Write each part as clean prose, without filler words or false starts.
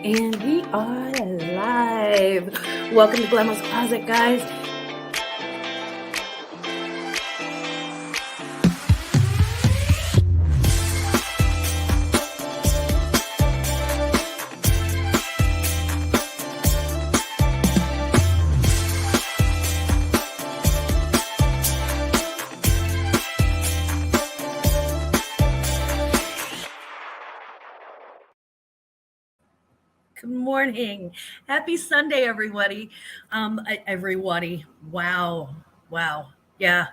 And we are live. Welcome to Glamma's Closet, guys. Good morning. Happy Sunday, everybody. Everybody. Wow. Yeah.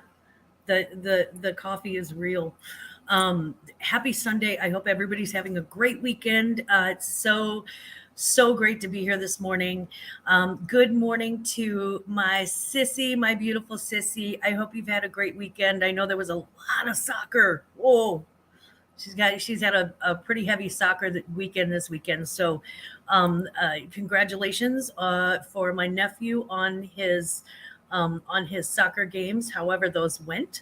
The coffee is real. Happy Sunday. I hope everybody's having a great weekend. It's so great to be here this morning. Good morning to my sissy, my beautiful sissy. I hope you've had a great weekend. I know there was a lot of soccer. Whoa. She's had a pretty heavy soccer weekend this weekend. So congratulations for my nephew on his soccer games, however those went.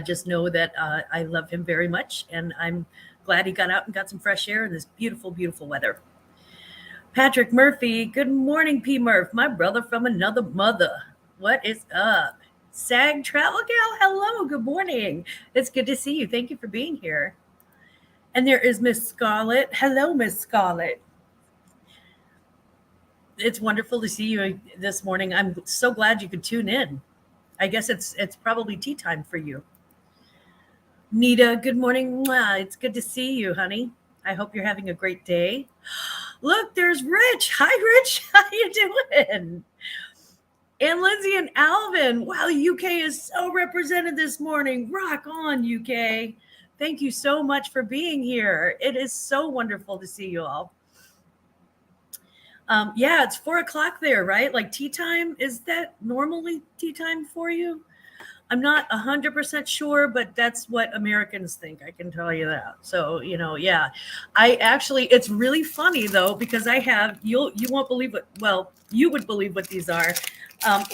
Just know that I love him very much, and I'm glad he got out and got some fresh air in this beautiful, beautiful weather. Patrick Murphy, good morning, P. Murph, my brother from another mother. What is up? Sag Travel Gal, hello, good morning. It's good to see you. Thank you for being here. And there is Miss Scarlett. Hello, Miss Scarlett. It's wonderful to see you this morning. I'm so glad you could tune in. I guess it's probably tea time for you. Nita, good morning. It's good to see you, honey. I hope you're having a great day. Look, there's Rich. Hi, Rich. How you doing? And Lindsay and Alvin. Wow, UK is so represented this morning. Rock on, UK. Thank you so much for being here. It is so wonderful to see you all. Yeah, it's 4:00 there, right? Like tea time. Is that normally tea time for you? I'm not 100% sure, but that's what Americans think. I can tell you that. So, yeah. It's really funny though, because you won't believe you would believe what these are.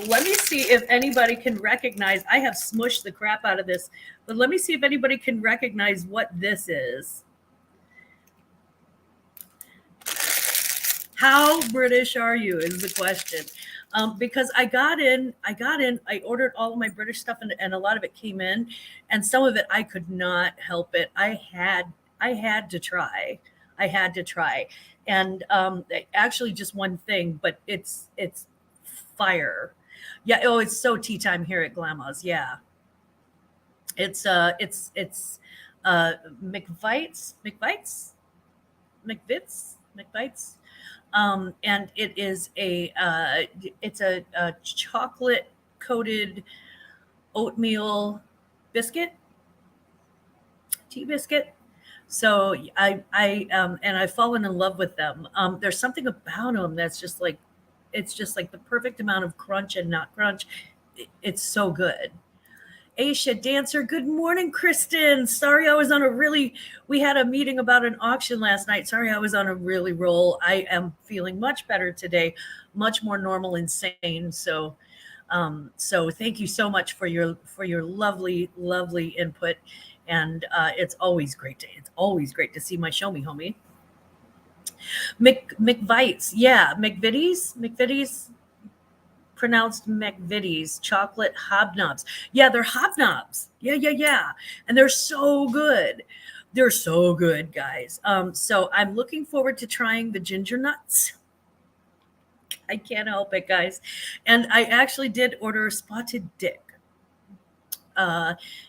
Let me see if anybody can recognize. I have smushed the crap out of this, but let me see if anybody can recognize what this is. How British are you is the question. Because I ordered all of my British stuff and a lot of it came in, and some of it I could not help it. I had to try. And actually just one thing, but it's fire. Yeah. Oh, it's so tea time here at Glammaz. Yeah. It's McVite's. And it is it's a chocolate coated oatmeal tea biscuit. So I've fallen in love with them. There's something about them that's just like, it's just like the perfect amount of crunch and not crunch. It's so good. Aisha Dancer, good morning, Kristen. Sorry, we had a meeting about an auction last night. Sorry, I was on a really roll. I am feeling much better today, much more normal and sane. So thank you so much for your lovely, lovely input. And it's always great to see my show me homie. McVitie's, yeah, McVitie's. Pronounced McVitie's chocolate hobnobs. Yeah, they're hobnobs. Yeah. And they're so good. They're so good, guys. So I'm looking forward to trying the ginger nuts. I can't help it, guys. And I actually did order a spotted dick.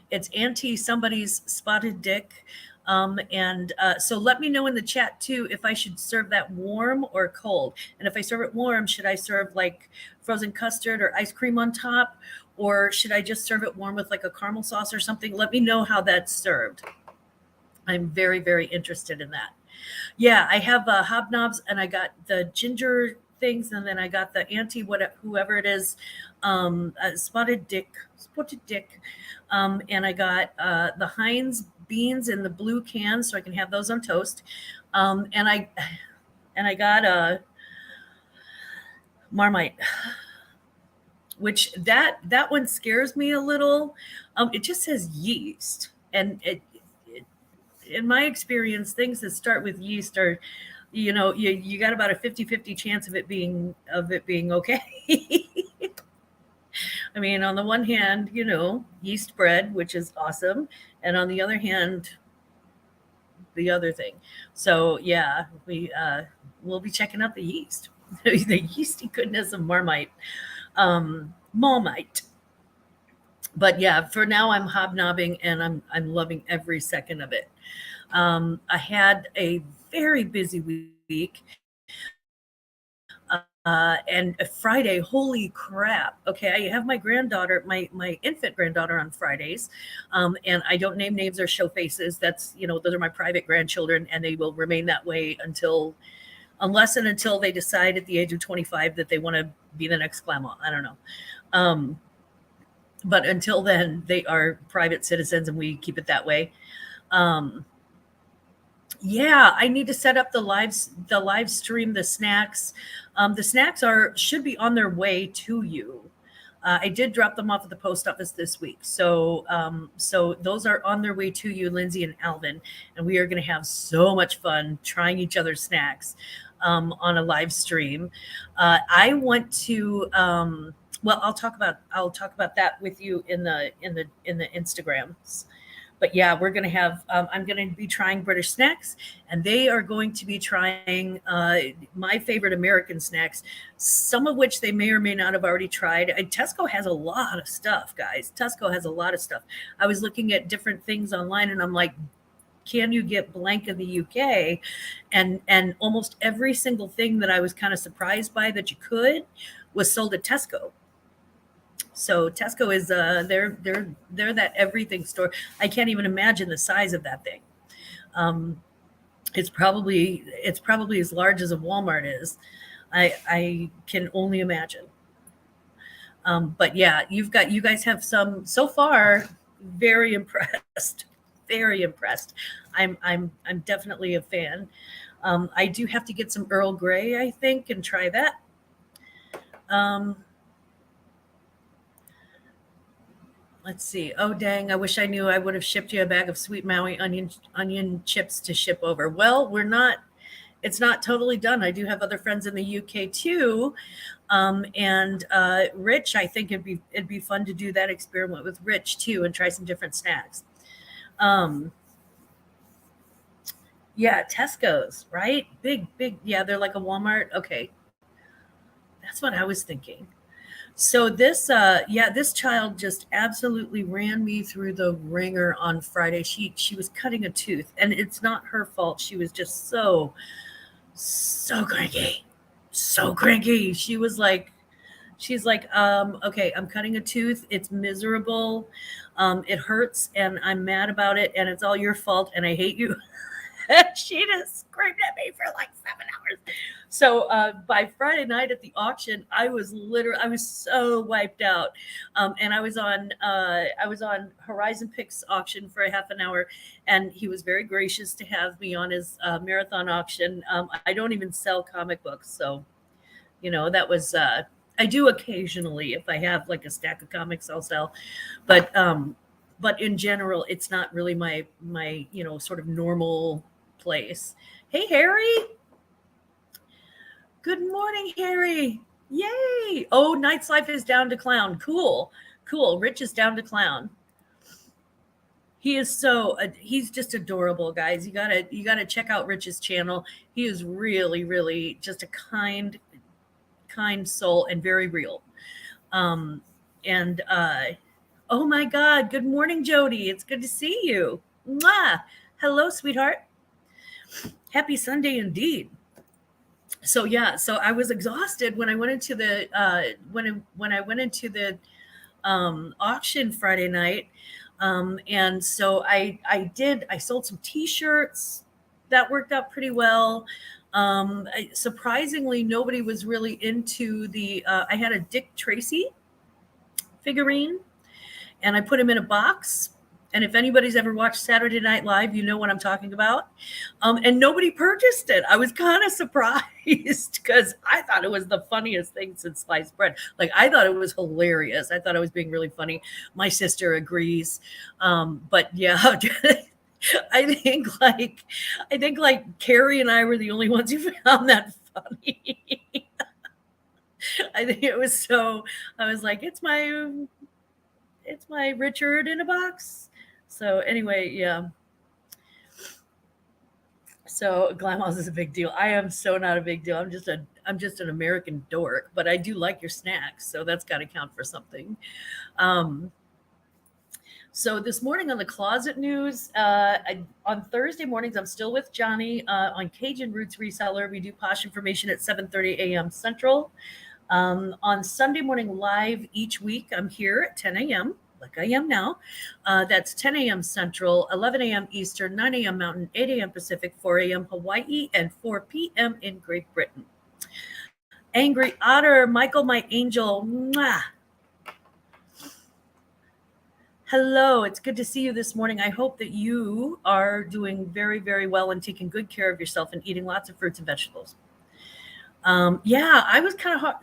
It's Auntie somebody's spotted dick. So let me know in the chat too if I should serve that warm or cold. And if I serve it warm, should I serve like frozen custard or ice cream on top, or should I just serve it warm with like a caramel sauce or something? Let me know how that's served. I'm very, very interested in that. Yeah, I have hobnobs, and I got the ginger things, and then I got the whoever it is, spotted dick, and I got the Heinz beans in the blue can, so I can have those on toast. And I got a Marmite, which that one scares me a little. It just says yeast, and in my experience, things that start with yeast are you got about a 50-50 chance of it being okay. I mean, on the one hand, yeast bread, which is awesome, and on the other hand, the other thing. So yeah, we'll be checking out the yeast, the yeasty goodness of Marmite. But yeah, for now I'm hobnobbing and I'm loving every second of it. I had a very busy week. And a Friday, holy crap. Okay, I have my granddaughter, my infant granddaughter on Fridays. And I don't name names or show faces. Those are my private grandchildren, and they will remain that way unless and until they decide at the age of 25 that they want to be the next Glamma. I don't know. But until then, they are private citizens, and we keep it that way. Yeah, I need to set up the live stream, the snacks. The snacks should be on their way to you. I did drop them off at the post office this week. So those are on their way to you, Lindsay and Alvin, and we are going to have so much fun trying each other's snacks on a live stream. I want to well, I'll talk about that with you in the Instagrams. But yeah, we're going to have, I'm going to be trying British snacks, and they are going to be trying my favorite American snacks, some of which they may or may not have already tried. Tesco has a lot of stuff, guys. Tesco has a lot of stuff. I was looking at different things online, and I'm like, can you get blank in the UK? And almost every single thing that I was kind of surprised by that you could was sold at Tesco. So Tesco is they're that everything store. I can't even imagine the size of that thing. It's probably as large as a Walmart is. I can only imagine. But yeah, you guys have some so far. Very impressed. Very impressed. I'm definitely a fan. I do have to get some Earl Grey, I think, and try that. Let's see. Oh, dang. I wish I knew. I would have shipped you a bag of sweet Maui onion chips to ship over. Well, it's not totally done. I do have other friends in the UK too. And Rich, I think it'd be fun to do that experiment with Rich too and try some different snacks. Yeah, Tesco's, right? Big. Yeah, they're like a Walmart. Okay. That's what I was thinking. So this child just absolutely ran me through the ringer on Friday. She was cutting a tooth, and it's not her fault. She was just so cranky, so cranky. She's like, okay, I'm cutting a tooth. It's miserable. It hurts, and I'm mad about it, and it's all your fault, and I hate you. She just screamed at me for like 7 hours. So by Friday night at the auction, I was so wiped out, and I was on Horizon Picks auction for a half an hour, and he was very gracious to have me on his marathon auction. I don't even sell comic books, so that was I do occasionally if I have like a stack of comics I'll sell, but in general it's not really my sort of normal place. Hey, Harry. Good morning, Harry. Yay. Oh, Knight's Life is down to clown. Cool. Rich is down to clown. He is he's just adorable, guys. You gotta check out Rich's channel. He is really, really just a kind soul and very real. Oh my God. Good morning, Jody. It's good to see you. Mwah. Hello, sweetheart. Happy Sunday indeed. So yeah, so I was exhausted when I went into the auction Friday night, and so I sold some T-shirts that worked out pretty well. Surprisingly, nobody was really into I had a Dick Tracy figurine, and I put him in a box. And if anybody's ever watched Saturday Night Live, you know what I'm talking about. And nobody purchased it. I was kind of surprised because I thought it was the funniest thing since sliced bread. Like, I thought it was hilarious. I thought I was being really funny. My sister agrees. But yeah, I think like Carrie and I were the only ones who found that funny. I think it was so. I was like, it's my Richard in a box. So anyway, yeah. So Glammaz is a big deal. I am so not a big deal. I'm just an American dork, but I do like your snacks, so that's got to count for something. Um, so this morning on the closet news, on Thursday mornings, I'm still with Johnny on Cajun Roots Reseller. We do posh information at 7:30 a.m. Central. On Sunday morning live each week, I'm here at 10 a.m. like I am now. That's 10 a.m. Central, 11 a.m. Eastern, 9 a.m. Mountain, 8 a.m. Pacific, 4 a.m. Hawaii, and 4 p.m. in Great Britain. Angry Otter, Michael, my angel. Mwah. Hello, it's good to see you this morning. I hope that you are doing very, very well and taking good care of yourself and eating lots of fruits and vegetables. Yeah, I was kind of hard.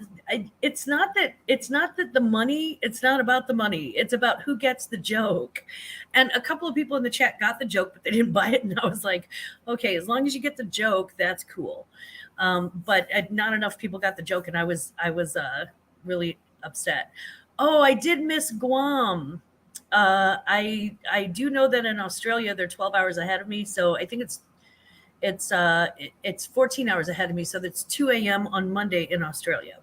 It's not that the money, it's not about the money. It's about who gets the joke. And a couple of people in the chat got the joke, but they didn't buy it. And I was like, okay, as long as you get the joke, that's cool. But not enough people got the joke. And I was really upset. Oh, I did miss Guam. I do know that in Australia, they're 12 hours ahead of me. So I think it's 14 hours ahead of me, so that's 2 a.m. on Monday in Australia.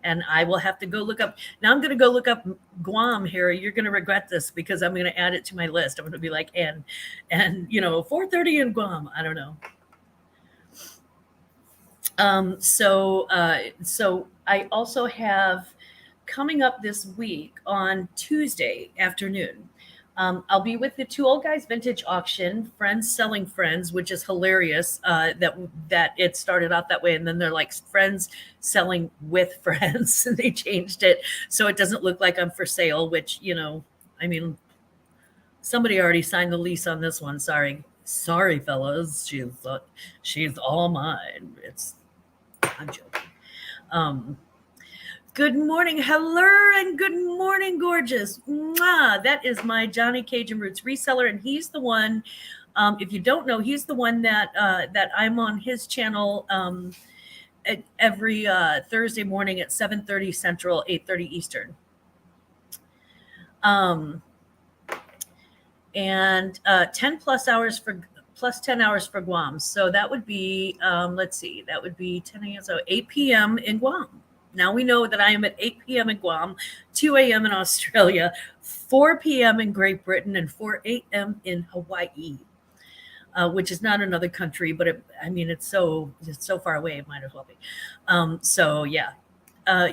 And I will have to go look up. Now I'm going to go look up Guam here. You're going to regret this because I'm going to add it to my list. I'm going to be like, and 4:30 in Guam. I don't know. So I also have coming up this week on Tuesday afternoon. I'll be with the Two Old Guys Vintage Auction, Friends Selling Friends, which is hilarious that it started out that way. And then they're like Friends Selling with Friends. And they changed it so it doesn't look like I'm for sale, which, I mean, somebody already signed the lease on this one. Sorry, fellas. She's all mine. I'm joking. Good morning, hello, and good morning, gorgeous. Mwah. That is my Johnny Cajun Roots reseller, and he's the one. If you don't know, he's the one that I'm on his channel every Thursday morning at 7:30 Central, 8:30 Eastern. And 10 plus 10 hours for Guam. So that would be let's see, that would be 10 a.m. So 8 p.m. in Guam. Now we know that I am at 8 p.m. in Guam, 2 a.m. in Australia, 4 p.m. in Great Britain, and 4 a.m. in Hawaii, which is not another country, but it's so far away, it might as well be. So yeah,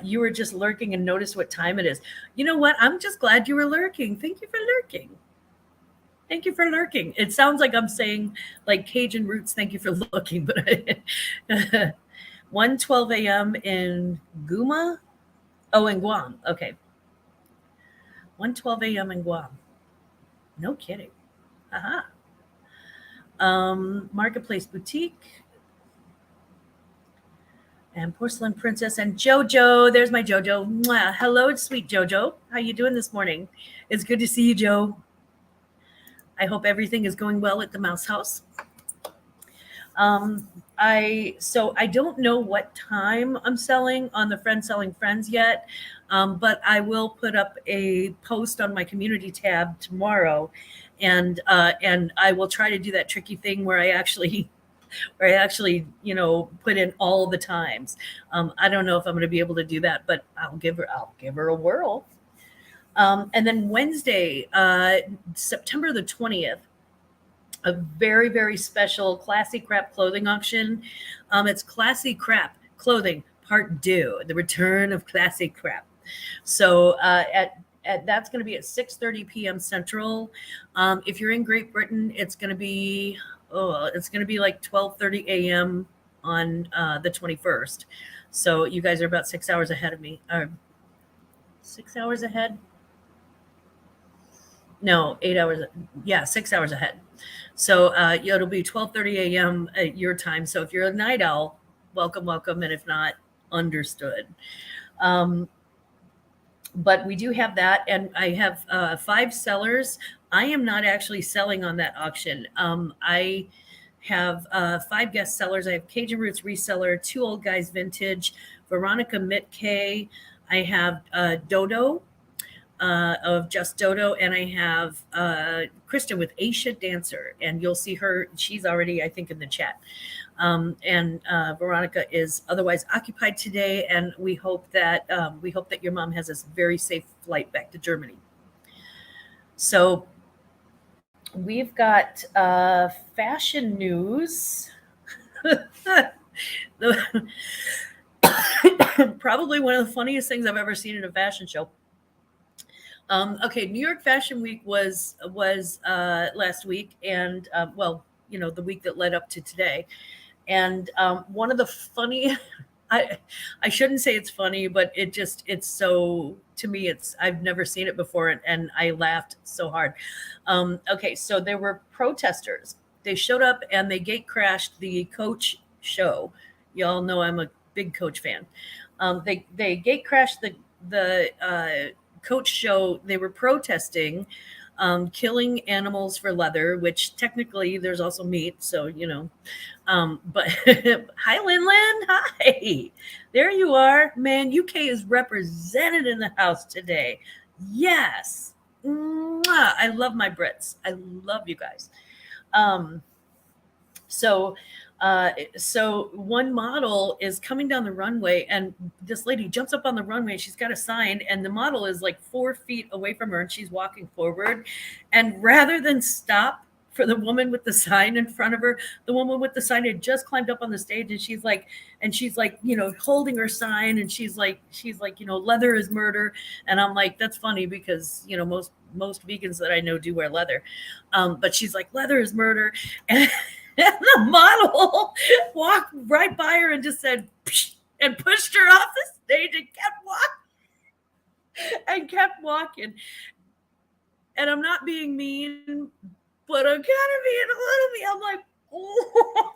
you were just lurking and noticed what time it is. You know what? I'm just glad you were lurking. Thank you for lurking. Thank you for lurking. It sounds like I'm saying like Cajun Roots, thank you for looking, but 1:12 a.m. in Guma. Oh, in Guam. Okay. 1:12 a.m. in Guam. No kidding. Aha. Marketplace Boutique. And Porcelain Princess and Jojo. There's my Jojo. Mwah. Hello, sweet Jojo. How you doing this morning? It's good to see you, Joe. I hope everything is going well at the Mouse House. I don't know what time I'm selling on the Friends Selling Friends yet, but I will put up a post on my community tab tomorrow, and I will try to do that tricky thing where I actually put in all the times. I don't know if I'm going to be able to do that, but I'll give her a whirl. And then Wednesday, September the 20th. A very, very special Classy Crap clothing auction. It's Classy Crap Clothing Part 2, the return of Classy Crap. So that's going to be at 6:30 p.m. Central. If you're in Great Britain, it's going to be like 12:30 a.m. on the 21st. So you guys are about 6 hours ahead of me. 6 hours ahead? No, 8 hours. Yeah, 6 hours ahead. So it'll be 12:30 a.m. at your time. So if you're a night owl, welcome. And if not, understood. But we do have that. And I have 5 sellers I am not actually selling on that auction. I have 5 guest sellers. I have Cajun Roots Reseller, Two Old Guys Vintage, Veronica Mitke. I have Dodo of Just Dodo, and I have Kristen with Aisha Dancer, and you'll see her. She's already, I think, in the chat. And Veronica is otherwise occupied today, and we hope that your mom has a very safe flight back to Germany. So we've got fashion news. Probably one of the funniest things I've ever seen in a fashion show. Okay, New York Fashion Week was last week, and the week that led up to today. And one of the funny, I shouldn't say it's funny, but it's so, to me, I've never seen it before, and I laughed so hard. Okay, so there were protesters. They showed up and they gate crashed the Coach show. Y'all know I'm a big Coach fan. They gate crashed the Coach show. They were protesting killing animals for leather, which technically there's also meat. So, but hi, Linland. Hi, there you are, man. UK is represented in the house today. Yes. Mwah. I love my Brits. I love you guys. So one model is coming down the runway, and this lady jumps up on the runway. She's got a sign, and the model is like 4 feet away from her, and she's walking forward. And rather than stop for the woman with the sign in front of her, the woman with the sign had just climbed up on the stage, and she's like, holding her sign, and she's like, leather is murder. And I'm like, that's funny because, most vegans that I know do wear leather. But she's like, leather is murder. And the model walked right by her and just said, psh, and pushed her off the stage and kept walking. And I'm not being mean, but I'm kind of being a little bit, I'm like, oh,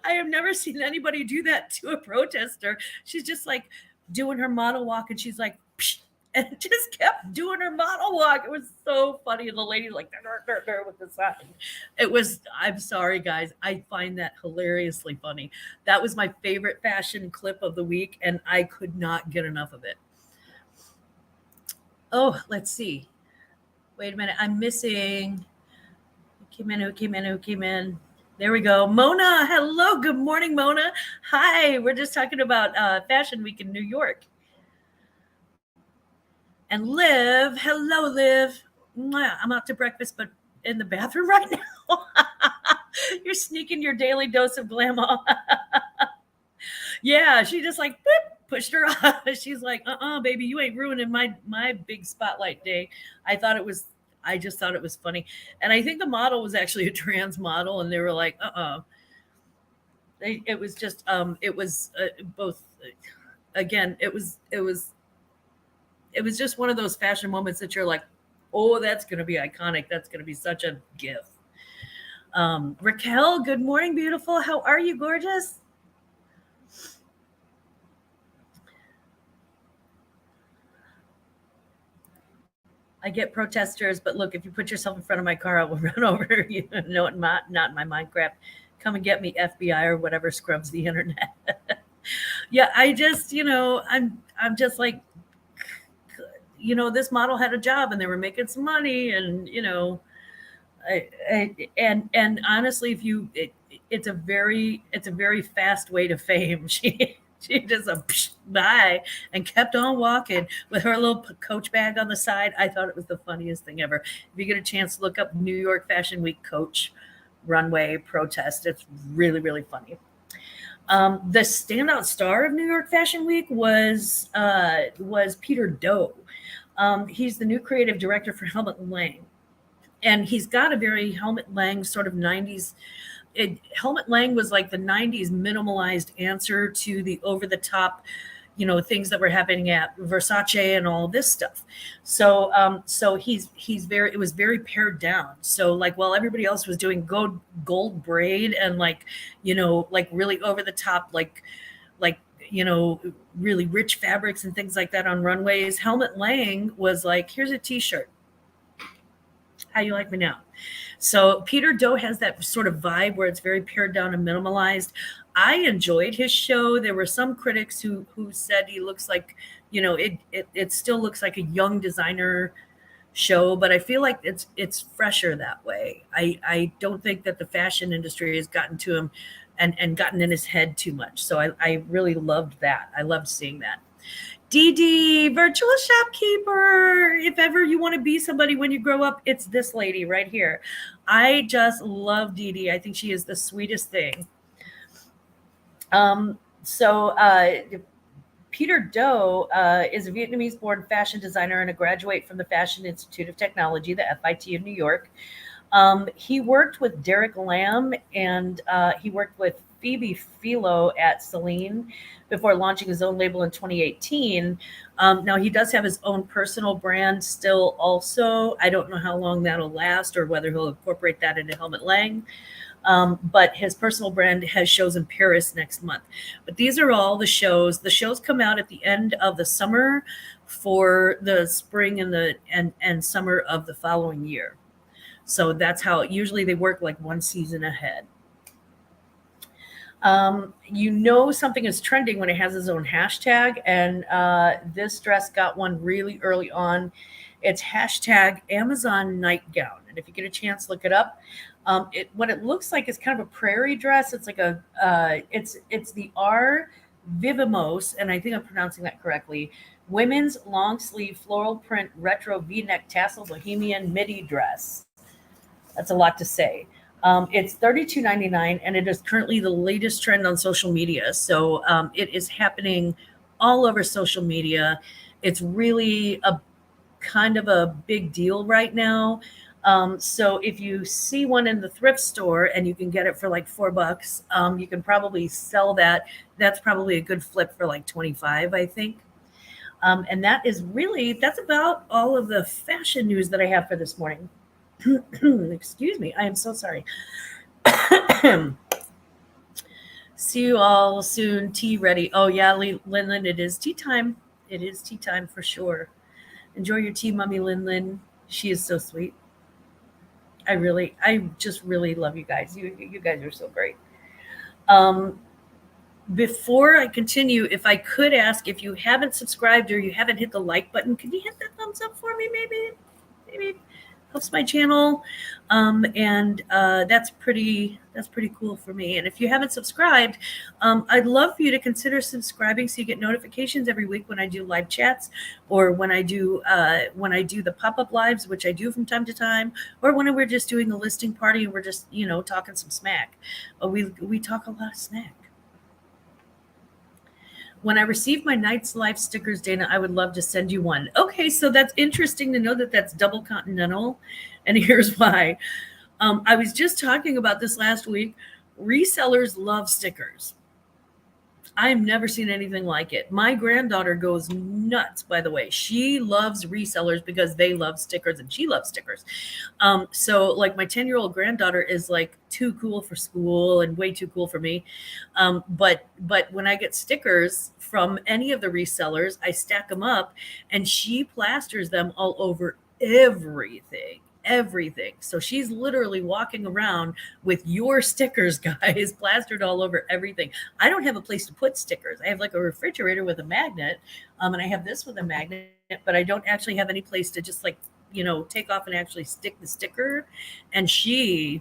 I have never seen anybody do that to a protester. She's just like doing her model walk, and she's like, psh, and just kept doing her model walk. It was so funny. And the lady's like, with the sign. I'm sorry, guys. I find that hilariously funny. That was my favorite fashion clip of the week, and I could not get enough of it. Oh, let's see. Wait a minute. I'm missing. Who came in? There we go. Mona. Hello. Good morning, Mona. Hi. We're just talking about Fashion Week in New York. And Liv, hello, Liv. I'm out to breakfast, but in the bathroom right now. You're sneaking your daily dose of Glamma. Yeah, she just like boop, pushed her off. She's like, baby, you ain't ruining my big spotlight day. I just thought it was funny. And I think the model was actually a trans model, and they were like, It was just, it was both. Again, it was just one of those fashion moments that you're like, oh, that's going to be iconic. That's going to be such a gift. Raquel, good morning, beautiful. How are you, gorgeous? I get protesters, but look, if you put yourself in front of my car, I will run over you. No, not in my Minecraft. Come and get me, FBI or whatever scrubs the internet. Yeah, I just, I'm just like, this model had a job and they were making some money, and and honestly, it's a very fast way to fame. She just bye and kept on walking with her little Coach bag on the side. I thought it was the funniest thing ever. If you get a chance to look up New York Fashion Week Coach runway protest, it's really, really funny. The standout star of New York Fashion Week was Peter Doe. He's the new creative director for Helmut Lang, and he's got a very Helmut Lang sort of 90s. Helmut Lang was like the 90s minimalized answer to the over-the-top, things that were happening at Versace and all this stuff. So it was very pared down. So like while everybody else was doing gold braid and like really over the top, like really rich fabrics and things like that on runways, Helmut Lang was like, here's a t-shirt. How you like me now? So Peter Doe has that sort of vibe where it's very pared down and minimalized. I enjoyed his show. There were some critics who said he looks like, it still looks like a young designer show, but I feel like it's fresher that way. I don't think that the fashion industry has gotten to him and gotten in his head too much. So I really loved that. I loved seeing that. Dee Dee, virtual shopkeeper. If ever you want to be somebody when you grow up, it's this lady right here. I just love Dee Dee. I think she is the sweetest thing. So Peter Doe is a Vietnamese-born fashion designer and a graduate from the Fashion Institute of Technology, the FIT of New York. He worked with Derek Lam and he worked with Phoebe Philo at Celine before launching his own label in 2018. Now he does have his own personal brand still also. I don't know how long that'll last or whether he'll incorporate that into Helmut Lang. But his personal brand has shows in Paris next month. But these are all the shows. The shows come out at the end of the summer for the spring and summer of the following year. So that's how usually they work, like one season ahead. Something is trending when it has its own hashtag, and this dress got one really early on. It's hashtag Amazon nightgown, and if you get a chance, look it up. What it looks like is kind of a prairie dress. It's like it's the R Vivimos, and I think I'm pronouncing that correctly. Women's long sleeve floral print retro V-neck tassel bohemian midi dress. That's a lot to say. It's $32.99, and it is currently the latest trend on social media. So it is happening all over social media. It's really a kind of a big deal right now. So if you see one in the thrift store and you can get it for like $4, you can probably sell that. That's probably a good flip for like 25, I think. And that's about all of the fashion news that I have for this morning. Excuse me. I am so sorry. See you all soon. Tea ready. Oh yeah, Lin, it is tea time. It is tea time for sure. Enjoy your tea, Mommy Lin. She is so sweet. I just really love you guys. You guys are so great. Before I continue, if I could ask, if you haven't subscribed or you haven't hit the like button, could you hit that thumbs up for me? Maybe helps my channel. And that's pretty cool for me. And if you haven't subscribed, I'd love for you to consider subscribing so you get notifications every week when I do live chats, or when I do the pop-up lives, which I do from time to time, or when we're just doing a listing party and we're just talking some smack. We talk a lot of smack. When I receive my Night's Life stickers, Dana, I would love to send you one. Okay, so that's interesting to know that that's double continental, and here's why. I was just talking about this last week. Resellers love stickers. I've never seen anything like it. My granddaughter goes nuts, by the way. She loves resellers because they love stickers and she loves stickers. So like my 10-year-old granddaughter is like too cool for school and way too cool for me. But when I get stickers from any of the resellers, I stack them up and she plasters them all over everything. So she's literally walking around with your stickers, guys, plastered all over everything. I don't have a place to put stickers. I have like a refrigerator with a magnet, and I have this with a magnet, but I don't actually have any place to just like, take off and actually stick the sticker. And she's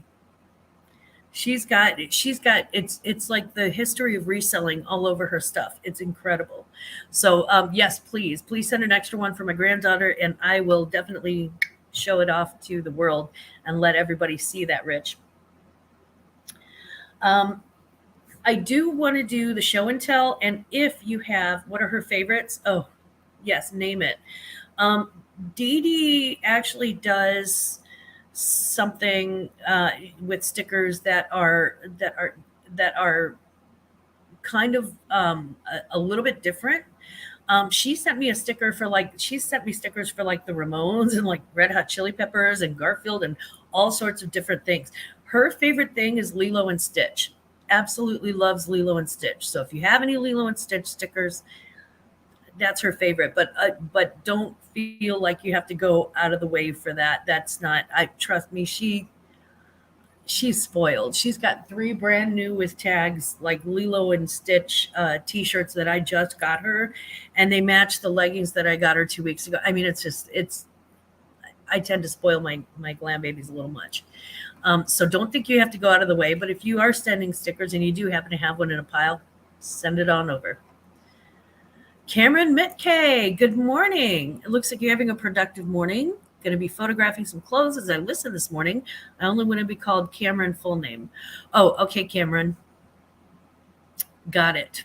got it's like the history of reselling all over her stuff. It's incredible. So yes, please send an extra one for my granddaughter, and I will definitely show it off to the world and let everybody see that, Rich. I do want to do the show and tell, and if you have, what are her favorites? Oh, yes, name it. Dee Dee actually does something with stickers that are kind of a little bit different. She sent me stickers for like the Ramones and like Red Hot Chili Peppers and Garfield and all sorts of different things. Her favorite thing is Lilo and Stitch. Absolutely loves Lilo and Stitch. So if you have any Lilo and Stitch stickers, that's her favorite. But don't feel like you have to go out of the way for that. That's not. I trust me. She's spoiled. She's got 3 brand new with tags like Lilo and Stitch t-shirts that I just got her, and they match the leggings that I got her 2 weeks ago. I mean, it's I tend to spoil my glam babies a little much. So don't think you have to go out of the way, but if you are sending stickers and you do happen to have one in a pile, send it on over. Cameron Mitke, good morning. It looks like you're having a productive morning. Going to be photographing some clothes as I listen this morning. I only want to be called Cameron full name. Oh, okay, Cameron. Got it.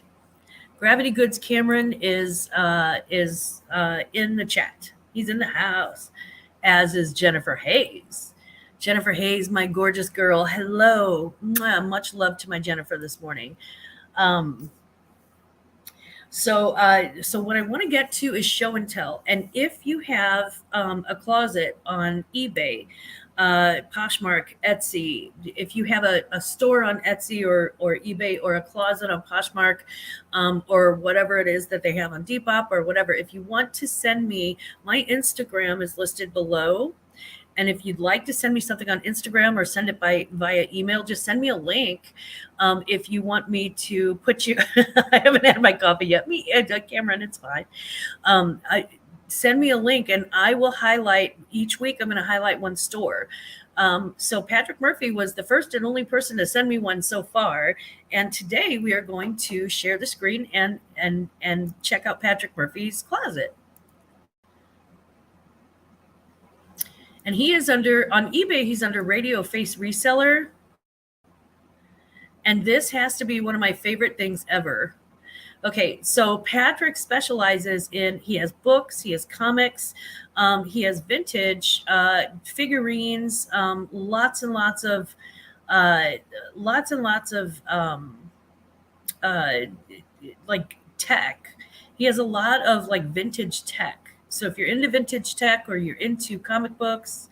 Gravity Goods Cameron is in the chat. He's in the house, as is Jennifer Hayes. Jennifer Hayes, my gorgeous girl. Hello. Mwah, much love to my Jennifer this morning. So what I want to get to is show and tell. And if you have a closet on eBay, Poshmark, Etsy, if you have a store on Etsy or eBay, or a closet on Poshmark, or whatever it is that they have on Depop or whatever, if you want to send me, my Instagram is listed below. And if you'd like to send me something on Instagram or send it via email, just send me a link. If you want me to put you, I haven't had my coffee yet. Cameron, it's fine. Send me a link and I will highlight each week. I'm going to highlight one store. So Patrick Murphy was the first and only person to send me one so far. And today we are going to share the screen and check out Patrick Murphy's closet. And he is on eBay, he's under Radio Face Reseller. And this has to be one of my favorite things ever. Okay, so Patrick specializes in, he has books, he has comics, he has vintage figurines, lots and lots of like tech. He has a lot of like vintage tech. So if you're into vintage tech or you're into comic books,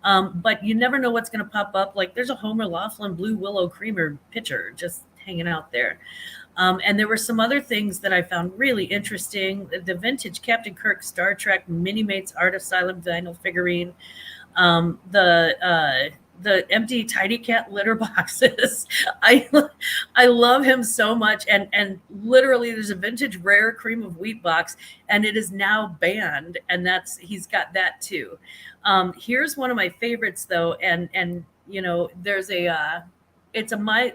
but you never know what's going to pop up. Like there's a Homer Laughlin Blue Willow Creamer picture just hanging out there. And there were some other things that I found really interesting. The vintage Captain Kirk Star Trek Mini-Mates Art Asylum vinyl figurine. The empty Tidy Cat litter boxes. I love him so much. And literally there's a vintage rare cream of wheat box and it is now banned. And he's got that too. Here's one of my favorites though. And you know, there's it's a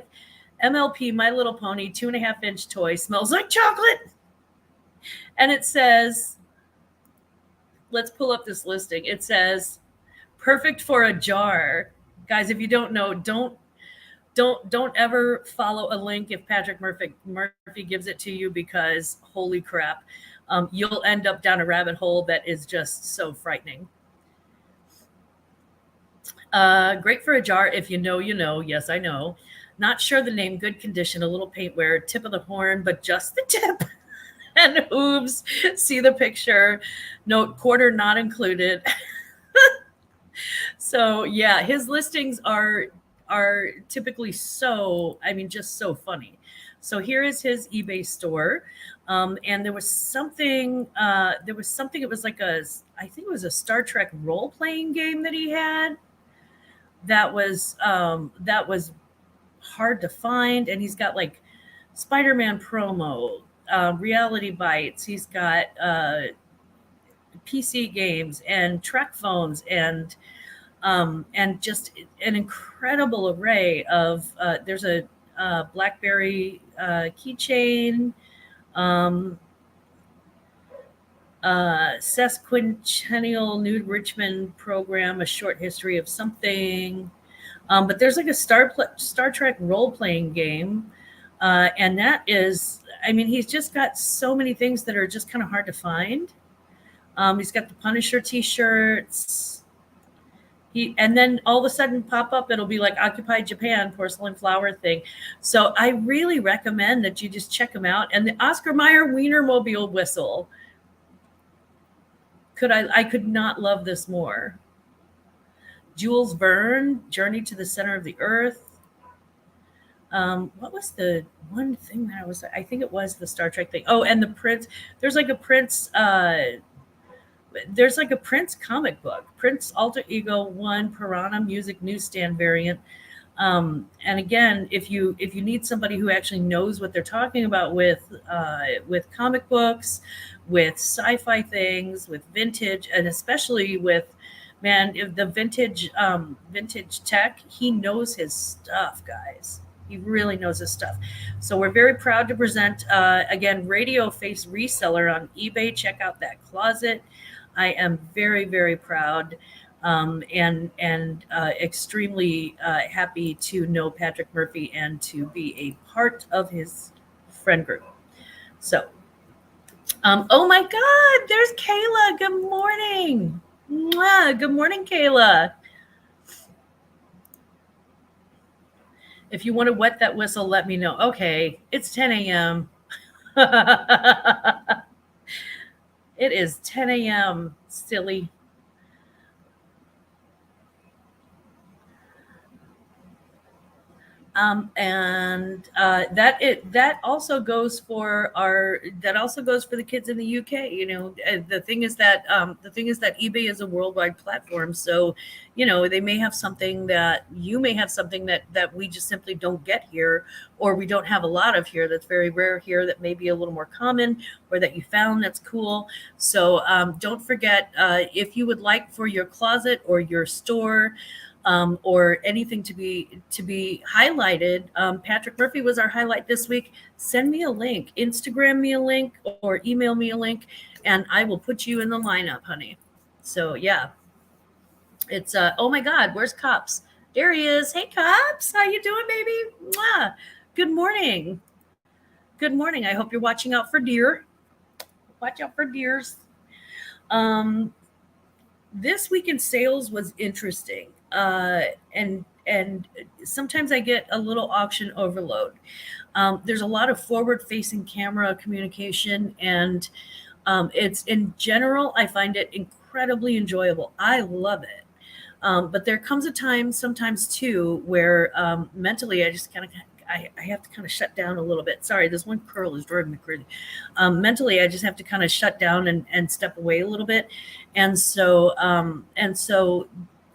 MLP My Little Pony 2.5-inch toy, smells like chocolate. And it says, let's pull up this listing. It says, perfect for a jar. Guys, if you don't know, don't ever follow a link if Patrick Murphy gives it to you, because holy crap, you'll end up down a rabbit hole that is just so frightening. Great for a jar. If you know, you know. Yes, I know. Not sure the name. Good condition. A little paint wear. Tip of the horn, but just the tip. And hooves. See the picture. Note quarter not included. So yeah, his listings are typically just so funny. So here is his eBay store. And there was something, it was like I think it was a Star Trek role-playing game that he had. That was hard to find. And he's got like Spider-Man promo, Reality Bites. He's got PC games and Trek phones and just an incredible array of, there's a BlackBerry keychain, sesquicentennial Nude Richmond program, a short history of something. But there's like a Star Trek role-playing game. And that is, he's just got so many things that are just kind of hard to find. He's got the Punisher t-shirts. And then all of a sudden pop up, it'll be like Occupy Japan porcelain flower thing. So I really recommend that you just check them out. And the Oscar Mayer Wienermobile whistle. I could not love this more. Jules Verne, Journey to the Center of the Earth. What was the one thing that I think it was the Star Trek thing. Oh, and the Prince. There's like a Prince. There's like a Prince comic book, Prince Alter Ego One Piranha Music Newsstand variant. And again, if you need somebody who actually knows what they're talking about with comic books, with sci-fi things, with vintage, and especially with, man, if the vintage tech, he knows his stuff, guys. He really knows his stuff. So we're very proud to present again, Radio Face Reseller on eBay. Check out that closet. I am very, very proud, and extremely happy to know Patrick Murphy and to be a part of his friend group. So, oh my God, there's Kayla. Good morning. Mwah. Good morning, Kayla. If you want to wet that whistle, let me know. Okay, it's 10 a.m. It is 10 a.m. Silly. And that also goes for the kids in the UK. The thing is that eBay is a worldwide platform, so they may have something that you may have something that we just simply don't get here, or we don't have a lot of here. That's very rare here. That may be a little more common, or that you found that's cool. So don't forget, if you would like for your closet or your store, or anything to be highlighted. Patrick Murphy was our highlight this week. Send me a link, Instagram me a link, or email me a link, and I will put you in the lineup, honey. So yeah, it's oh my God, where's Cops? There he is. Hey Cops, how you doing, baby? Mwah. Good morning. Good morning. I hope you're watching out for deer. Watch out for deers. Um, this week in sales was interesting, and sometimes I get a little auction overload. There's a lot of forward facing camera communication, and it's in general, I find it incredibly enjoyable. I love it. But there comes a time sometimes too where mentally I just kind of I have to kind of shut down a little bit. Sorry, this one curl is driving me crazy. Mentally, I just have to kind of shut down and step away a little bit. And so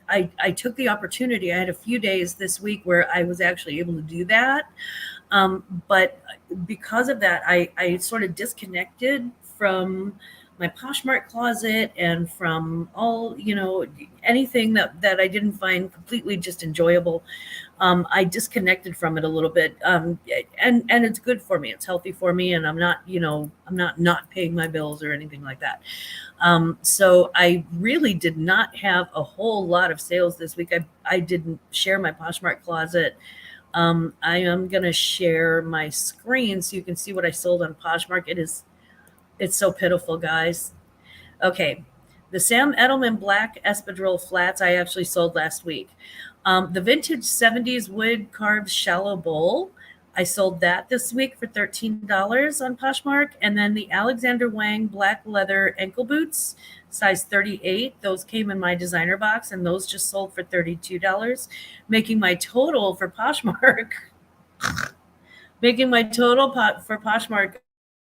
I took the opportunity. I had a few days this week where I was actually able to do that. But because of that, I sort of disconnected from my Poshmark closet and from all, anything that I didn't find completely just enjoyable. I disconnected from it a little bit. And it's good for me. It's healthy for me. And I'm not paying my bills or anything like that. So I really did not have a whole lot of sales this week. I didn't share my Poshmark closet. I am going to share my screen so you can see what I sold on Poshmark. It's so pitiful, guys. Okay. The Sam Edelman Black Espadrille Flats I actually sold last week. The vintage 70s wood carved shallow bowl, I sold that this week for $13 on Poshmark. And then the Alexander Wang black leather ankle boots, size 38. Those came in my designer box, and those just sold for $32, making my total for Poshmark, making my total for Poshmark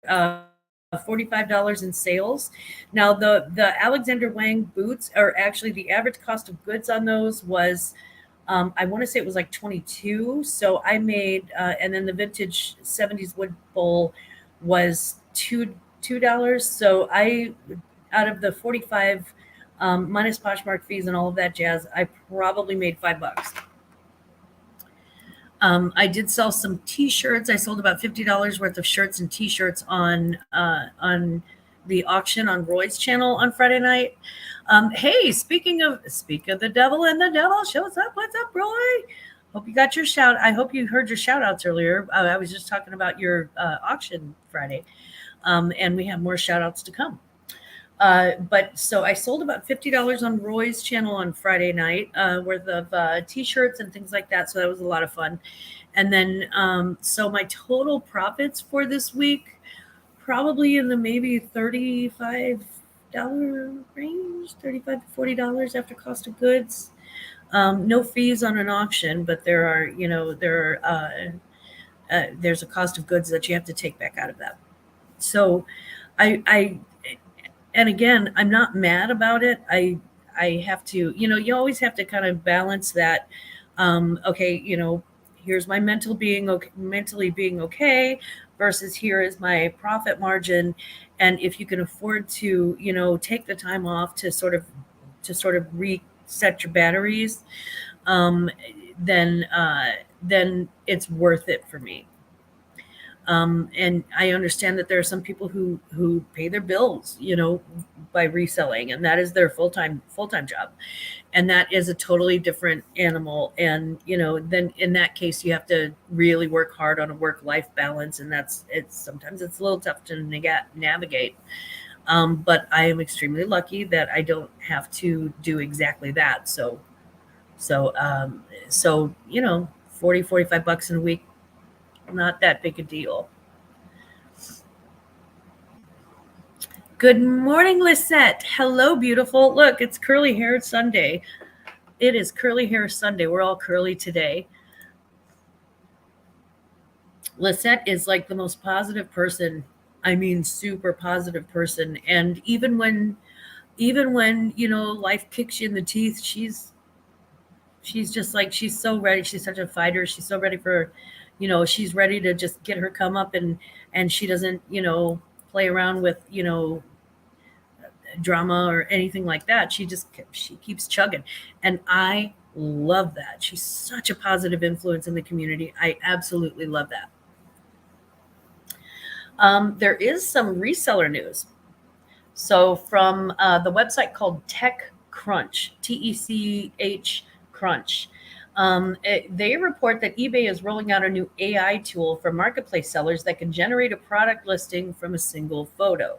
uh, $45 in sales. Now the Alexander Wang boots are actually, the average cost of goods on those was, I want to say it was like 22. So I made, and then the vintage 70s wood bowl was $2. So out of the 45, minus Poshmark fees and all of that jazz, I probably made $5. I did sell some T-shirts. I sold about $50 worth of shirts and T-shirts on the auction on Roy's channel on Friday night. Hey, speak of the devil, and the devil shows up. What's up, Roy? Hope you got your shout. I hope you heard your shout outs earlier. I was just talking about your auction Friday, and we have more shout outs to come. But so I sold about $50 on Roy's channel on Friday night, worth of T-shirts and things like that. So that was a lot of fun. And then, so my total profits for this week, probably in the maybe $35 range, $35 to $40 after cost of goods. No fees on an auction, but there are there's a cost of goods that you have to take back out of that. So I and again, I'm not mad about it. I have to, you always have to kind of balance that. Okay, here's my mentally being okay versus here is my profit margin. And if you can afford to, take the time off to sort of reset your batteries, um, then it's worth it for me. And I understand that there are some people who pay their bills, by reselling, and that is their full time job, and that is a totally different animal. And then in that case, you have to really work hard on a work-life balance, and sometimes it's a little tough to navigate. But I am extremely lucky that I don't have to do exactly that. So 40-45 bucks in a week, not that big a deal. Good morning, Lisette. Hello, beautiful. Look, it's curly hair Sunday. It is curly hair Sunday. We're all curly today. Lisette is like the most positive person. I mean, super positive person. And even when life kicks you in the teeth, she's just like, she's so ready. She's such a fighter. She's so ready for, she's ready to just get her come up, and she doesn't, play around with, drama or anything like that. She keeps chugging. And I love that. She's such a positive influence in the community. I absolutely love that. There is some reseller news. So from the website called TechCrunch, TECH Crunch, they report that eBay is rolling out a new AI tool for marketplace sellers that can generate a product listing from a single photo.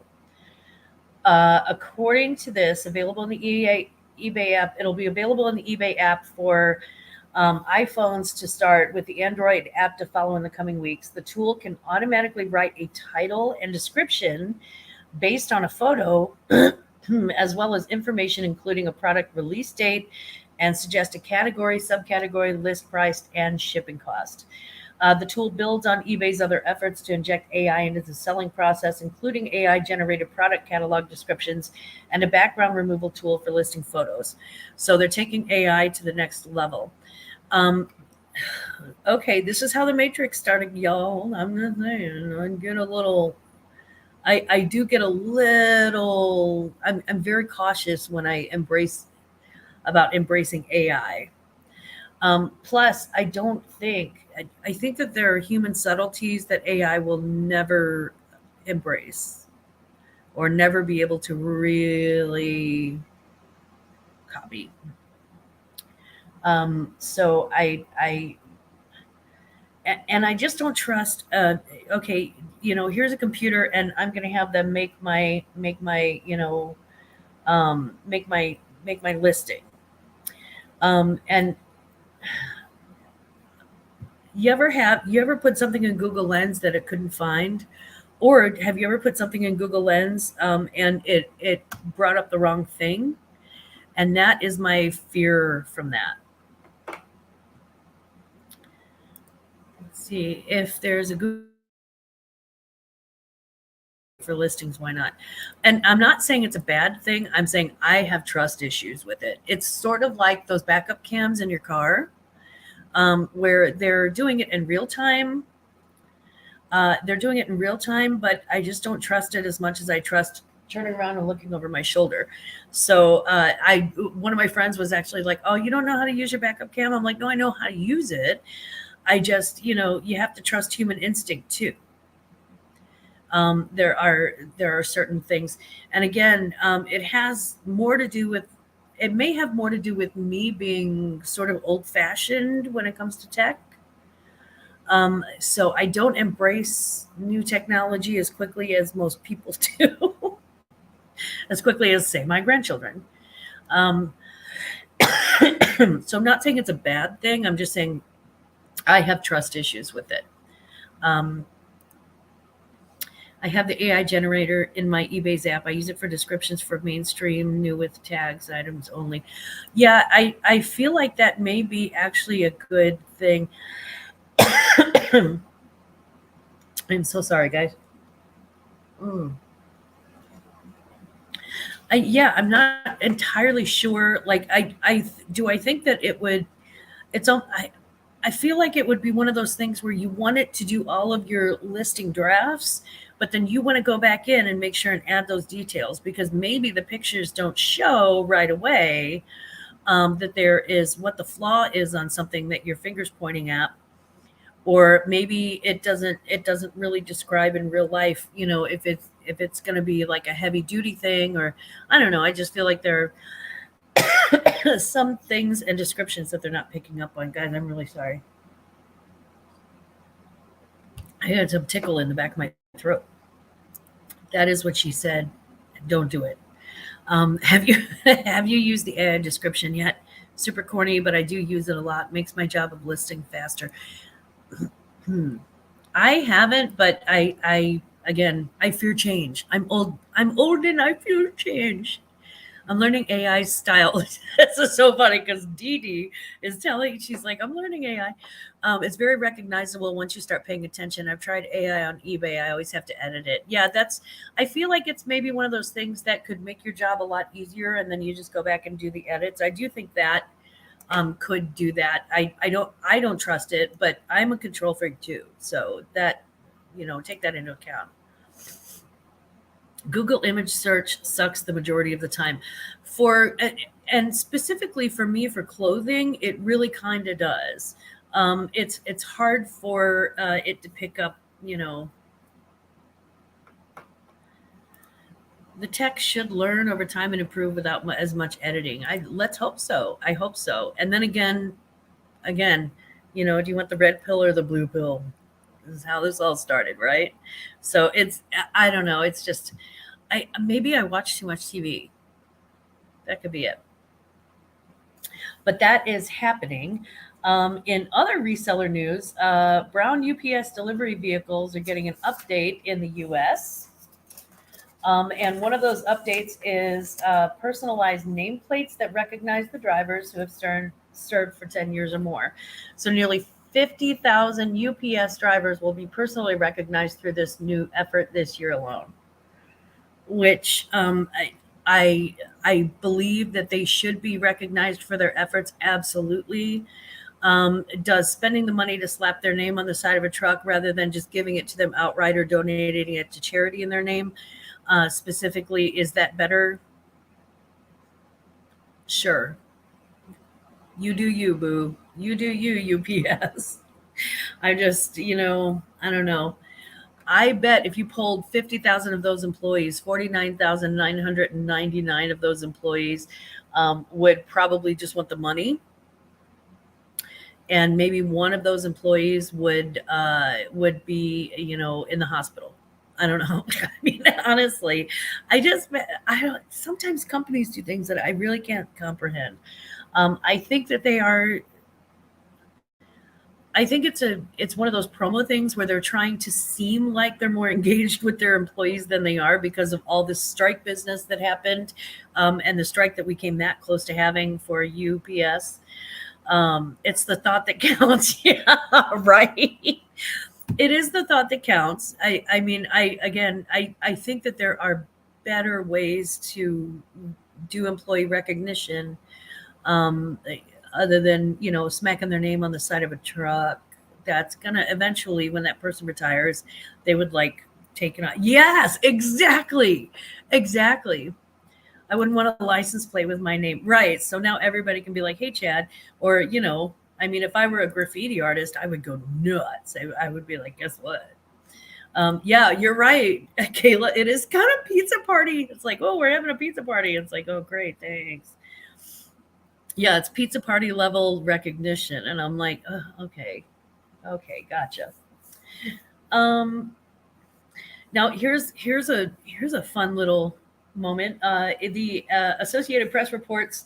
According to this, available in the eBay app, it'll be available in the eBay app for iPhones to start, with the Android app to follow in the coming weeks. The tool can automatically write a title and description based on a photo, as well as information including a product release date, and suggest a category, subcategory, list price, and shipping cost. The tool builds on eBay's other efforts to inject AI into the selling process, including AI-generated product catalog descriptions and a background removal tool for listing photos. So they're taking AI to the next level. Okay, this is how the Matrix started, y'all. I'm just saying, I do get a little. I'm very cautious when I embracing AI. Plus, I don't think. I think that there are human subtleties that AI will never embrace or never be able to really copy. So I just don't trust. Okay, here's a computer, and I'm going to have them make my listing. And you ever put something in Google Lens that it couldn't find? Or have you ever put something in Google Lens, and it brought up the wrong thing? And that is my fear from that. Let's see if there's a Google for listings. Why not? And I'm not saying it's a bad thing. I'm saying I have trust issues with it. It's sort of like those backup cams in your car, where they're doing it in real time. But I just don't trust it as much as I trust turning around and looking over my shoulder. So one of my friends was actually like, "Oh, you don't know how to use your backup cam?" I'm like, "No, I know how to use it. I just, you have to trust human instinct too." There are certain things, and again, it may have more to do with me being sort of old-fashioned when it comes to tech. So I don't embrace new technology as quickly as most people do, as quickly as, say, my grandchildren. So I'm not saying it's a bad thing. I'm just saying I have trust issues with it. I have the AI generator in my eBay's app. I use it for descriptions for mainstream, new with tags, items only. Yeah, I feel like that may be actually a good thing. I'm so sorry, guys. Mm. Yeah, I'm not entirely sure. Like, I think that it would. It's all. I feel like it would be one of those things where you want it to do all of your listing drafts, but then you want to go back in and make sure and add those details because maybe the pictures don't show right away that there is what the flaw is on something that your finger's pointing at, or maybe it doesn't really describe in real life, if it's going to be like a heavy duty thing, or I don't know. I just feel like there are some things and descriptions that they're not picking up on. Guys, I'm really sorry. I had some tickle in the back of my throat. That is what she said. Don't do it. Have you have you used the AI description yet? Super corny, but I do use it a lot. Makes my job of listing faster. Hmm. I haven't, but I again, I fear change. I'm old. I'm old and I fear change. I'm learning AI style. This is so funny because Dee Dee is telling, she's like, I'm learning AI. It's very recognizable once you start paying attention. I've tried AI on eBay. I always have to edit it. Yeah, I feel like it's maybe one of those things that could make your job a lot easier. And then you just go back and do the edits. I do think that could do that. I don't trust it, but I'm a control freak too. So that, take that into account. Google image search sucks the majority of the time. For and specifically for me for clothing, it really kind of does. It's hard for it to pick up. The tech should learn over time and improve without as much editing. I Let's hope so. I hope so. And then again, do you want the red pill or the blue pill? This is how this all started, right? So I don't know. It's just I maybe I watch too much TV. That could be it. But that is happening. In other reseller news, brown UPS delivery vehicles are getting an update in the US. And one of those updates is personalized nameplates that recognize the drivers who have served for 10 years or more. So nearly 50,000 UPS drivers will be personally recognized through this new effort this year alone, which I believe that they should be recognized for their efforts. Absolutely. Does spending the money to slap their name on the side of a truck rather than just giving it to them outright or donating it to charity in their name, specifically, is that better? Sure. You do you, boo. You do you, UPS. I just, I don't know. I bet if you polled 50,000 of those employees, 49,999 of those employees would probably just want the money. And maybe one of those employees would be, in the hospital. I don't know. I mean, honestly, I don't. Sometimes companies do things that I really can't comprehend. I think that they are. I think it's one of those promo things where they're trying to seem like they're more engaged with their employees than they are because of all this strike business that happened, and the strike that we came that close to having for UPS. It's the thought that counts. Yeah, right. It is the thought that counts. I mean, I think that there are better ways to do employee recognition, um, other than, smacking their name on the side of a truck. That's gonna eventually, when that person retires, they would like take it on. Yes, exactly. Exactly. I wouldn't want a license plate with my name. Right. So now everybody can be like, hey, Chad. Or, I mean, if I were a graffiti artist, I would go nuts. I would be like, guess what? Yeah, you're right, Kayla. It is kind of pizza party. It's like, oh, we're having a pizza party. It's like, oh, great. Thanks. Yeah, it's pizza party level recognition. And I'm like, oh, okay. Okay. Gotcha. Um, Now here's a fun little moment. The Associated Press reports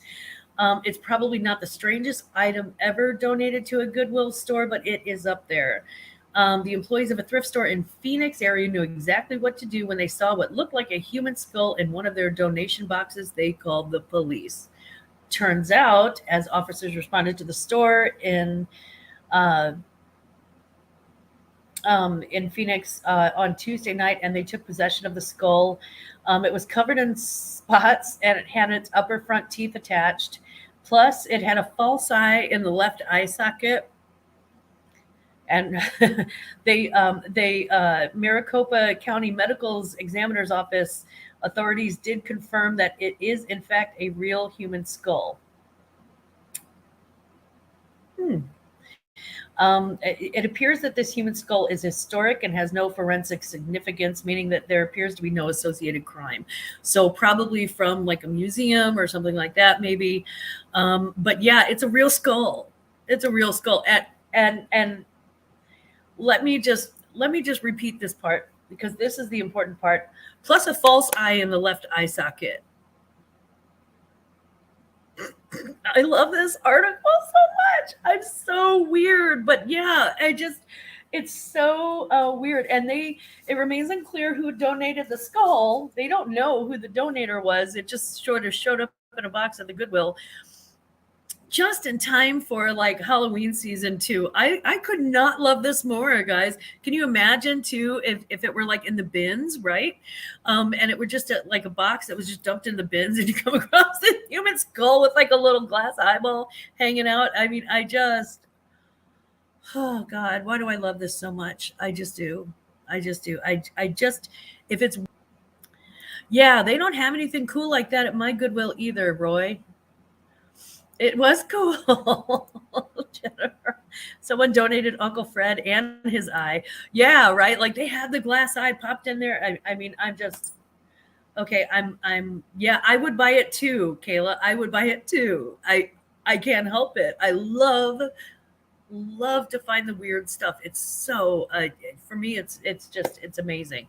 it's probably not the strangest item ever donated to a Goodwill store, but it is up there. The employees of a thrift store in Phoenix area knew exactly what to do when they saw what looked like a human skull in one of their donation boxes. They called the police. Turns out, as officers responded to the store in uh, in Phoenix on Tuesday night, and they took possession of the skull. It was covered in spots, and it had its upper front teeth attached. Plus, it had a false eye in the left eye socket. And Maricopa County Medical's examiner's office authorities did confirm that it is in fact a real human skull. It appears that this human skull is historic and has no forensic significance, meaning that there appears to be no associated crime. So probably from like a museum or something like that, maybe. But yeah, it's a real skull. It's a real skull. And let me just repeat this part, because this is the important part. Plus a false eye in the left eye socket. I love this article so much. I'm so weird, but yeah, it's so weird. And it remains unclear who donated the skull. They don't know who the donator was. It just sort of showed up in a box at the Goodwill just in time for like Halloween season 2. I could not love this more, guys. Can you imagine too if it were like in the bins, right? And it were just like a box that was just dumped in the bins, and you come across a human skull with like a little glass eyeball hanging out. I mean, oh God, why do I love this so much? I just do. If it's, yeah, they don't have anything cool like that at my Goodwill either, Roy. It was cool. Jennifer. Someone donated Uncle Fred and his eye. Yeah, right. Like they had the glass eye popped in there. I mean, I'm just okay. Yeah, I would buy it too, Kayla. I would buy it too. I can't help it. I love to find the weird stuff. It's so for me, it's amazing.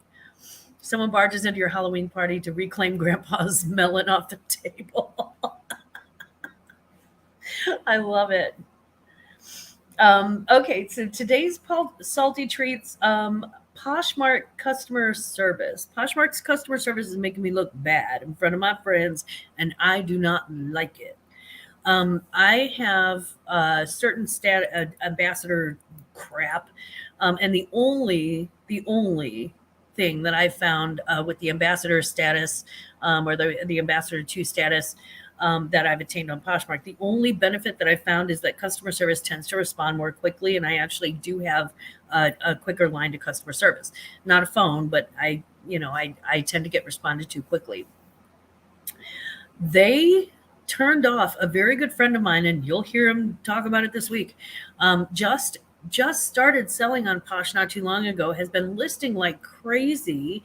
Someone barges into your Halloween party to reclaim Grandpa's melon off the table. I love it. Okay, so today's salty treats. Poshmark customer service. Poshmark's customer service is making me look bad in front of my friends, and I do not like it. I have certain ambassador crap, and the only thing that I found with the ambassador status or the ambassador 2 status that I've attained on Poshmark, the only benefit that I found is that customer service tends to respond more quickly, and I actually do have a quicker line to customer service. Not a phone, but I tend to get responded to quickly. They turned off a very good friend of mine, and you'll hear him talk about it this week. Just started selling on Posh not too long ago, has been listing like crazy.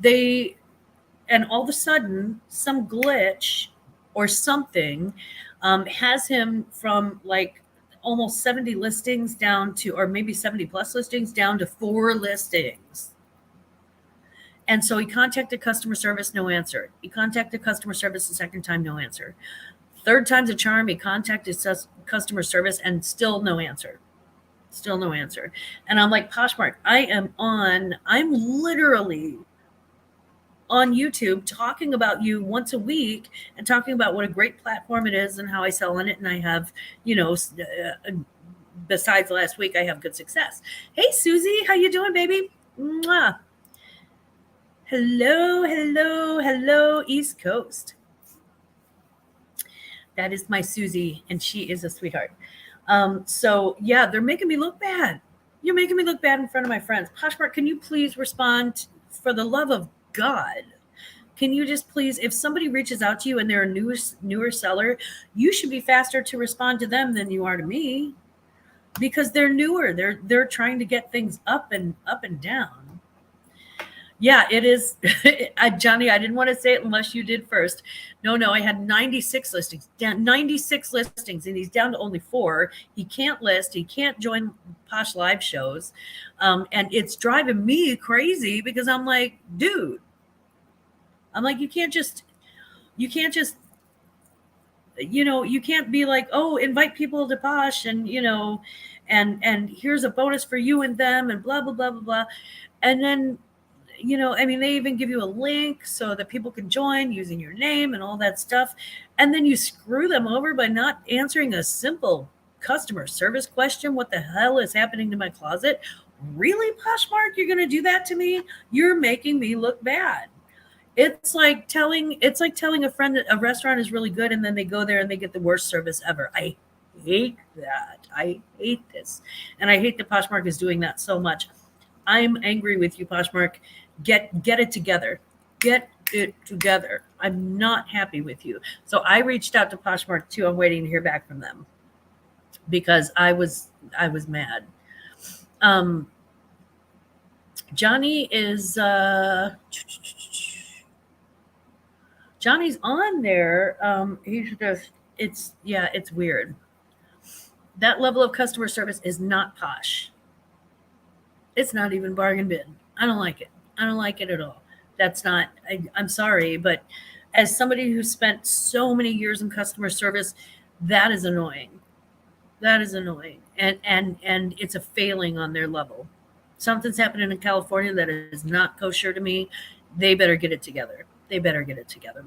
And all of a sudden, some glitch or something has him from like almost 70 listings down to, or maybe 70 plus listings down to 4 listings. And so he contacted customer service, no answer. He contacted customer service the second time, no answer. Third time's a charm. He contacted customer service and still no answer. Still no answer. And I'm like, Poshmark, I'm literally on YouTube talking about you once a week and talking about what a great platform it is and how I sell on it. And I have, besides last week, I have good success. Hey, Susie, how you doing, baby? Mwah. Hello, East Coast. That is my Susie, and she is a sweetheart. So yeah, they're making me look bad. You're making me look bad in front of my friends. Poshmark, can you please respond for the love of God? Can you just please, if somebody reaches out to you and they're a newer seller, you should be faster to respond to them than you are to me, because they're newer. They're trying to get things up and down. Yeah, it is. Johnny, I didn't want to say it unless you did first. No, I had 96 listings, down 96 listings, and he's down to only 4. He can't list. He can't join Posh live shows. And it's driving me crazy because I'm like, dude, you can't just, you can't be like, oh, invite people to Posh and, and here's a bonus for you and them and blah, blah, blah, blah, blah. And then, they even give you a link so that people can join using your name and all that stuff. And then you screw them over by not answering a simple customer service question. What the hell is happening to my closet? Really, Poshmark? You're going to do that to me? You're making me look bad. It's like telling a friend that a restaurant is really good and then they go there and they get the worst service ever. I hate that. I hate this. And I hate that Poshmark is doing that so much. I'm angry with you, Poshmark. Get it together. Get it together. I'm not happy with you. So I reached out to Poshmark too. I'm waiting to hear back from them because I was mad. Um, Johnny is Johnny's on there. He's just it's weird. That level of customer service is not Posh. It's not even bargain bin. I don't like it. I don't like it at all. That's not. I'm sorry, but as somebody who spent so many years in customer service, that is annoying. That is annoying, and it's a failing on their level. Something's happening in California that is not kosher to me. They better get it together. They better get it together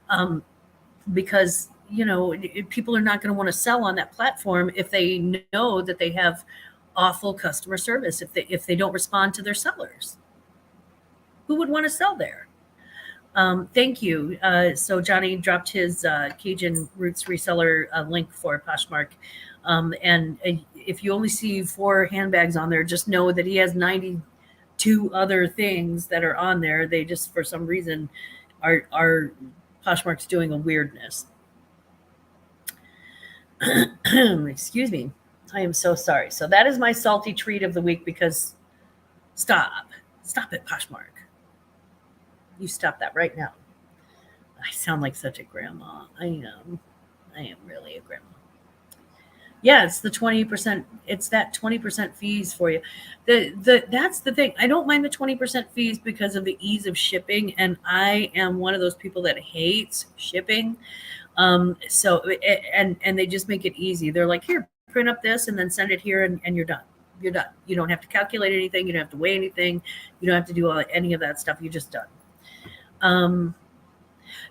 um, because people are not going to want to sell on that platform if they know that they have awful customer service. If they don't respond to their sellers, who would want to sell there? Thank you. So Johnny dropped his Cajun Roots reseller link for Poshmark. And if you only see 4 handbags on there, just know that he has 92 other things that are on there. They just, for some reason, are Poshmark's doing a weirdness. Excuse me. I am so sorry. So that is my salty treat of the week because stop it, Poshmark. You stop that right now. I sound like such a grandma. I am. I am really a grandma. Yeah, it's the 20%. It's that 20% fees for you. That's the thing. I don't mind the 20% fees because of the ease of shipping, and I am one of those people that hates shipping. And they just make it easy. They're like, here, print up this and then send it here, and you're done. You're done. You don't have to calculate anything. You don't have to weigh anything. You don't have to do any of that stuff. You're just done.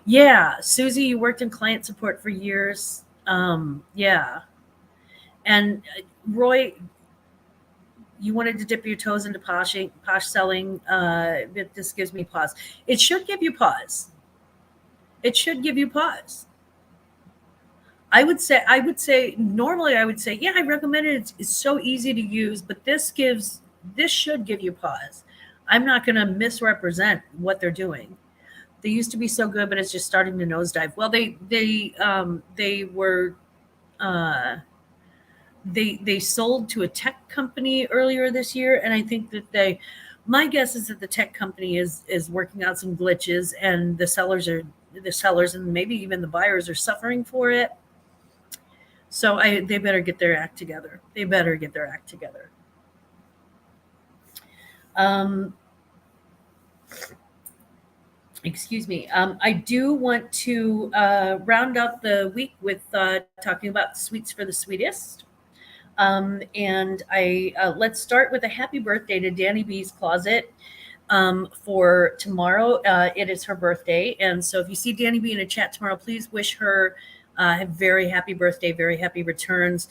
Yeah, Susie, you worked in client support for years. Yeah. And Roy, you wanted to dip your toes into posh selling. This gives me pause. It should give you pause. It should give you pause. Normally I would say, yeah, I recommend it. It's so easy to use, but this should give you pause. I'm not going to misrepresent what they're doing. They used to be so good, but it's just starting to nosedive. Well, they were they sold to a tech company earlier this year, and I think that my guess is that the tech company is working out some glitches, and the sellers and maybe even the buyers are suffering for it. So they better get their act together. They better get their act together. Excuse me. I do want to round out the week with talking about sweets for the sweetest. And let's start with a happy birthday to Danny B's Closet for tomorrow. It is her birthday, and so if you see Danny B in a chat tomorrow, please wish her a very happy birthday, very happy returns.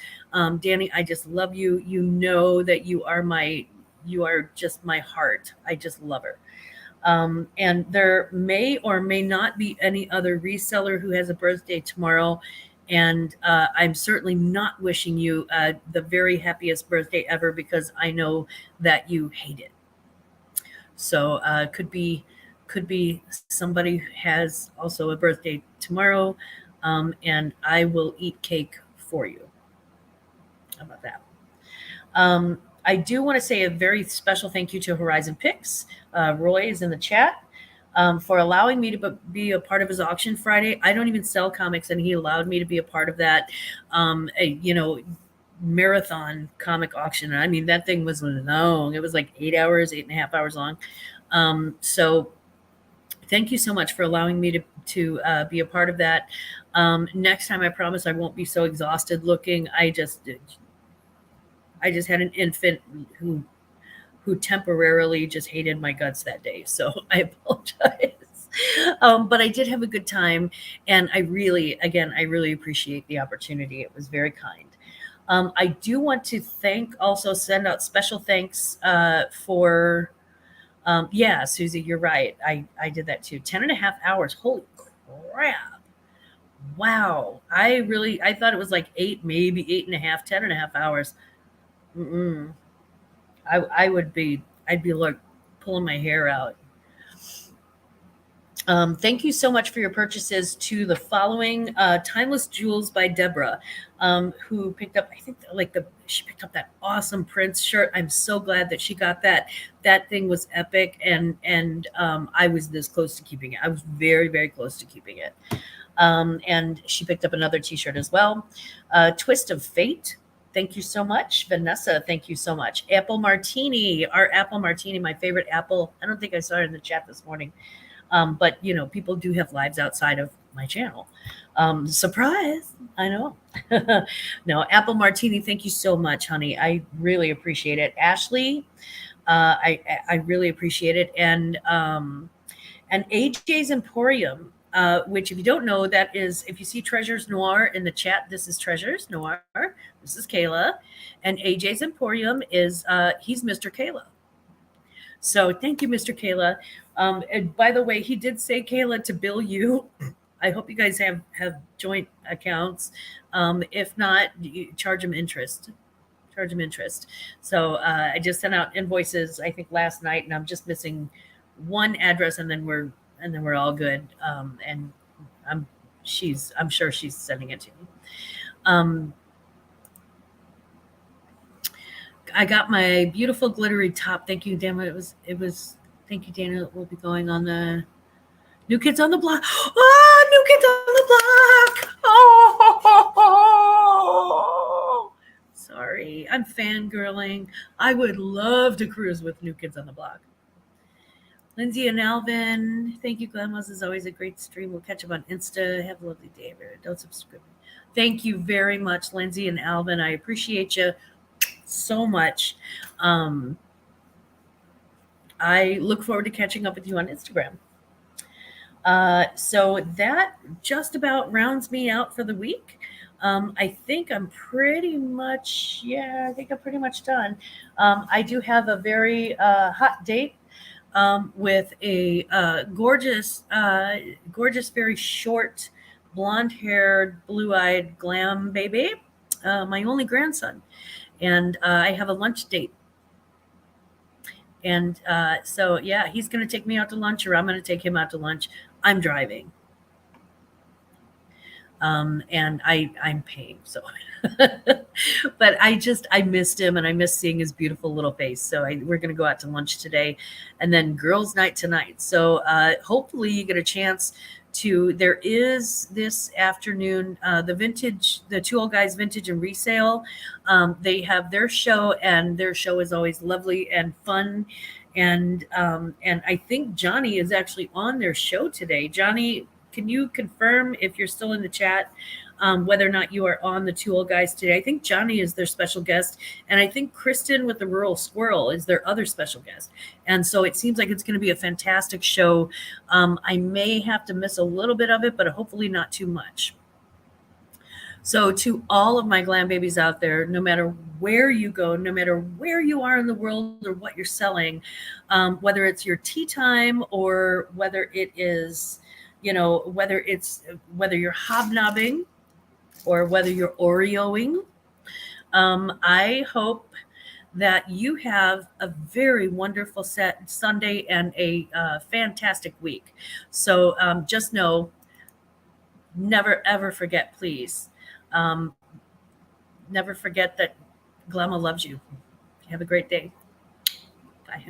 Danny, I just love you. You know that you are just my heart. I just love her. And there may or may not be any other reseller who has a birthday tomorrow. And I'm certainly not wishing you the very happiest birthday ever because I know that you hate it. So could be somebody who has also a birthday tomorrow, and I will eat cake for you. How about that? I do want to say a very special thank you to Horizon Picks. Roy is in the chat for allowing me to be a part of his auction Friday. I don't even sell comics, and he allowed me to be a part of that, marathon comic auction. I mean, that thing was long. It was like 8.5 hours long. So thank you so much for allowing me to be a part of that. Next time, I promise I won't be so exhausted looking. I just had an infant who temporarily just hated my guts that day. So I apologize. But I did have a good time. And I really appreciate the opportunity. It was very kind. I do want to send out special thanks for, yeah, Susie, you're right. I did that too. 10 and a half hours. Holy crap. Wow. I thought it was like eight, maybe eight and a half, 10 and a half hours. Mm-mm. I'd be like pulling my hair out. Thank you so much for your purchases to the following Timeless Jewels by Deborah, who picked up, I think, she picked up that awesome Prince shirt. I'm so glad that she got that. That thing was epic, and I was this close to keeping it. I was very, very close to keeping it. And she picked up another T-shirt as well. Twist of Fate. Thank you so much. Vanessa, thank you so much. Apple Martini, our Apple Martini, my favorite apple. I don't think I saw it in the chat this morning. But people do have lives outside of my channel. Surprise! I know. No, Apple Martini, thank you so much, honey. I really appreciate it. Ashley, I really appreciate it. And AJ's Emporium, which, if you don't know, that is, if you see Treasures Noir in the chat, this is Treasures Noir. This is Kayla. And AJ's Emporium is, he's Mr. Kayla. So thank you, Mr. Kayla. And by the way, he did say, Kayla, to bill you. I hope you guys have joint accounts. If not, you charge him interest. Charge him interest. So I just sent out invoices, I think, last night, and I'm just missing one address, and then we're all good. And I'm sure she's sending it to me. I got my beautiful glittery top. Thank you, Dana. It was. Thank you, Dana. It will be going on the New Kids on the Block. Oh, New Kids on the Block. Oh, sorry. I'm fangirling. I would love to cruise with New Kids on the Block. Lindsay and Alvin, thank you. Glammaz is always a great stream. We'll catch up on Insta. Have a lovely day, everyone. Don't subscribe. Thank you very much, Lindsay and Alvin. I appreciate you so much. I look forward to catching up with you on Instagram. So that just about rounds me out for the week. I think I'm pretty much done. I do have a very hot date with a gorgeous, very short, blonde-haired, blue-eyed glam baby, my only grandson. And I have a lunch date. And so, yeah, he's going to take me out to lunch, or I'm going to take him out to lunch. I'm driving. And I'm paying. So, but I missed him, and I missed seeing his beautiful little face. So we're going to go out to lunch today, and then girls' night tonight. So hopefully you get a chance to, there is this afternoon, the Two Old Guys Vintage and Resale. They have their show, and their show is always lovely and fun. And I think Johnny is actually on their show today. Johnny, can you confirm, if you're still in the chat, whether or not you are on the Two Old Guys today? I think Johnny is their special guest, and I think Kristen with the Rural Squirrel is their other special guest. And so it seems like it's going to be a fantastic show. I may have to miss a little bit of it, but hopefully not too much. So to all of my glam babies out there, no matter where you go, no matter where you are in the world or what you're selling, whether it's your tea time or whether it is, whether you're hobnobbing or whether you're Oreoing, I hope that you have a very wonderful Sunday and a fantastic week. So just know, never, ever forget, please. Never forget that Glamma loves you. Have a great day. Bye.